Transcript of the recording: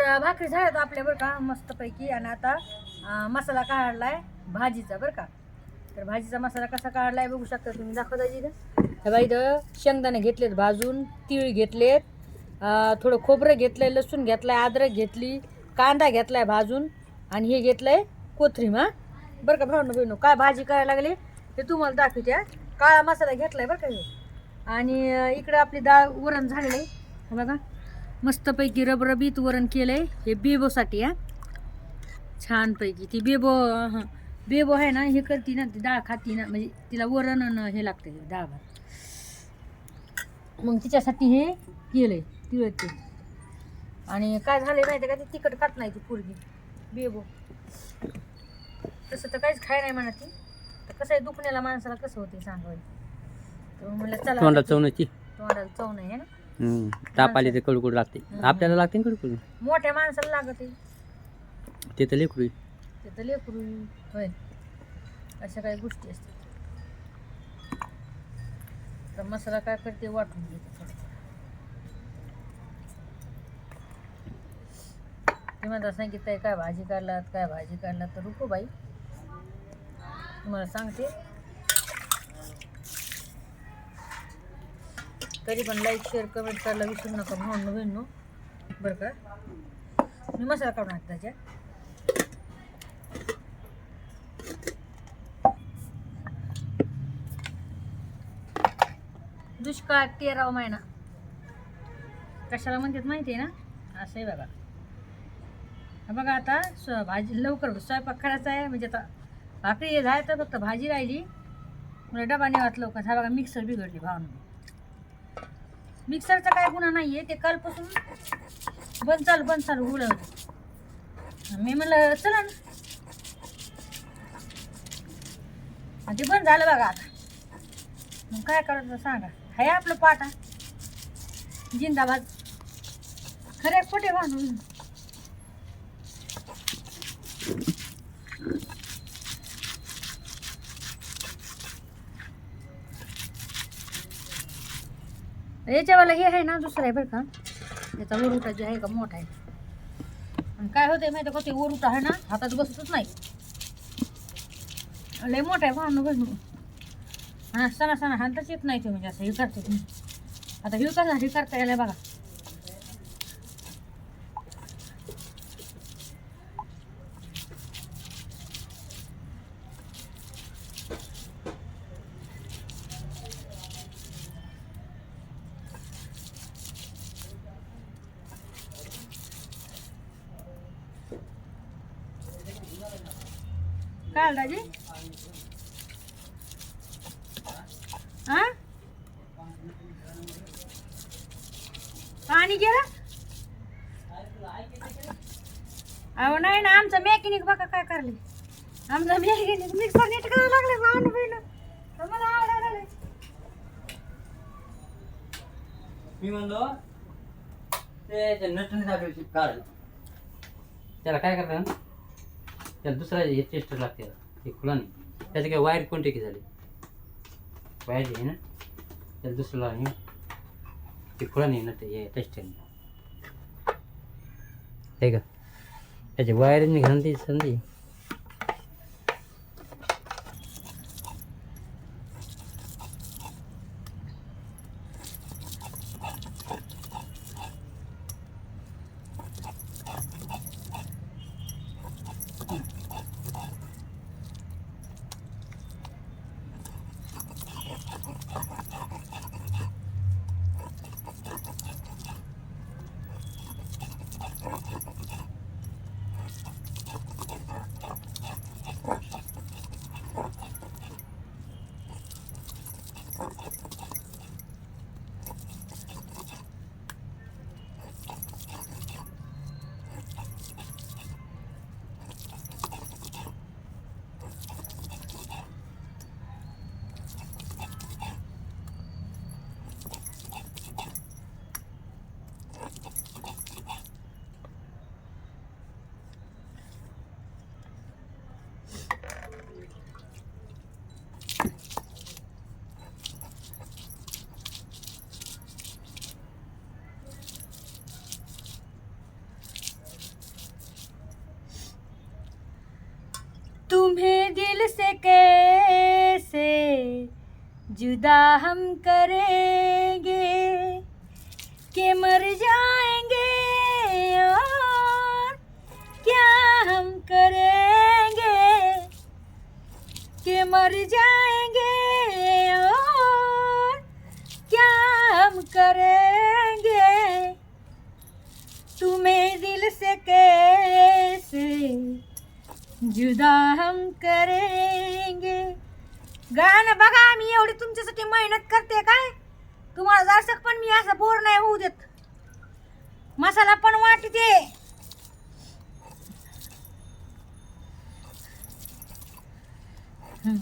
तर भाकरी झाल्यात आपल्या बरं का मस्तपैकी. आणि आता मसाला काढलाय भाजीचा बरं का. तर भाजीचा मसाला कसा काढलाय बघू शकता तुम्ही, दाखवता इथं. हे बघा इथं शेंगदाणे घेतलेत भाजून, तीळ घेतलेत, थोडं खोबरं घेतलंय, लसूण घेतलाय, अद्रक घेतली, कांदा घेतलाय भाजून, आणि हे घेतलंय कोथिंबीर. बरं का भावनं बहिणू, काय भाजी करायला लागली ते तुम्हाला दाखवते. काळा मसाला घेतलाय बरं का हे. आणि इकडे आपली डाळ वरण झालेलं आहे. हे बघा मस्तपैकी रबरबीत वरण केलंय. हे बेबोसाठी छानपैकी. ती बेबो आहे ना, हे करते ना, ती डाळ खाती ना, म्हणजे तिला वरण हे लागतं डाळ भात. मग तिच्यासाठी हे केलंय तिळते. आणि काय झालंय माहिती का, ती तिखट खात नाही ती पोरगी बेबो. तसं तर काहीच खाय नाही म्हणा ती. तर कसं आहे दुखण्याला माणसाला कसं होते सांगायचं. तर म्हणलं चला तोंडात चवण्याची तोंडाला चव नाही आहे ना. ताप आली ते कडूकडू लागते. आपल्याला लागते कडूकडू, मोठ्या माणसाला लागत आहे ते तर लेकरू. ते तर लेकरू होय. अशा काही गोष्टी असतात. तर मसाला काय करते वाटून घेते थोडं. ते म्हणतात सांगितलंय काय भाजी काढलात काय भाजी काढलात. तर रुको बाई तुम्हाला सांगते. तरी पण लाईक शेअर कमेंट करायला विसरू नका भावनो बहिणो बरं का. मी मसाला काढून आणते त्याच्यात. दुष्काळ 13वा महिना कशाला म्हणतात माहिती आहे ना. असं आहे बघा. हा बघा आता भाजी लवकर स्वयंपाक करायचा आहे. म्हणजे आता भाकरी हे झालं तर फक्त भाजी राहिली. मला डबा नेवात लवकर. हा बघा मिक्सर बिघडली भावना. मिक्सरचा काय गुन्हा नाही आहे. ते कालपासून बंद चालू उडवलं. मी म्हणलं चला ना, ते बंद झालं बघा आता. मग काय करायचं सांगा. हाय आपलं पाटा जिंदाबाद. खरे खोटे बांधून याच्यावाला हे आहे ना दुसरं आहे बरं का. याचा वरुटा जे आहे का मोठा आहे. आणि काय होतंय माहिती का, ते वरुटा आहे ना हातात बसतच नाही. लय मोठा आहे भावनो बहिणू. हा सणा हातच येत नाही ते. म्हणजे असं हे करते तुम्ही. आता हे करता यायला बघा. काय दाजी हा पाणी गेलं. अहो नाही ना, आमचं मेकॅनिक बघा काय करले. आमचं मेकॅनिक मिक्सर नीट करायला लागले भावनो बहिणो. आम्हाला आवडायला लागले. मी म्हणलो ते नटन दाबी काढ. त्याला काय करतात, त्याला दुसरा हे टेस्ट लागते. ते खुला नाही. त्याचे काय वायर कोणते की झाले वायर आहे ना, त्याला दुसरा हे ते खुला नाही ना. ते टेस्ट आहे का, त्याचे वायर निघाल ती संधी. दिल से कैसे जुदा हम करेंगे कि मर जाएंगे और क्या हम करेंगे कि मर जाएंगे और क्या हम करेंगे तुम्हें दिल से कैसे जुदा हम करेंगे. गाणं बघा, मी एवढी तुमच्यासाठी मेहनत करते काय, तुम्हाला दर्शक पण मी असं बोर नाही होऊ देत. मसाला पण वाटते. हं.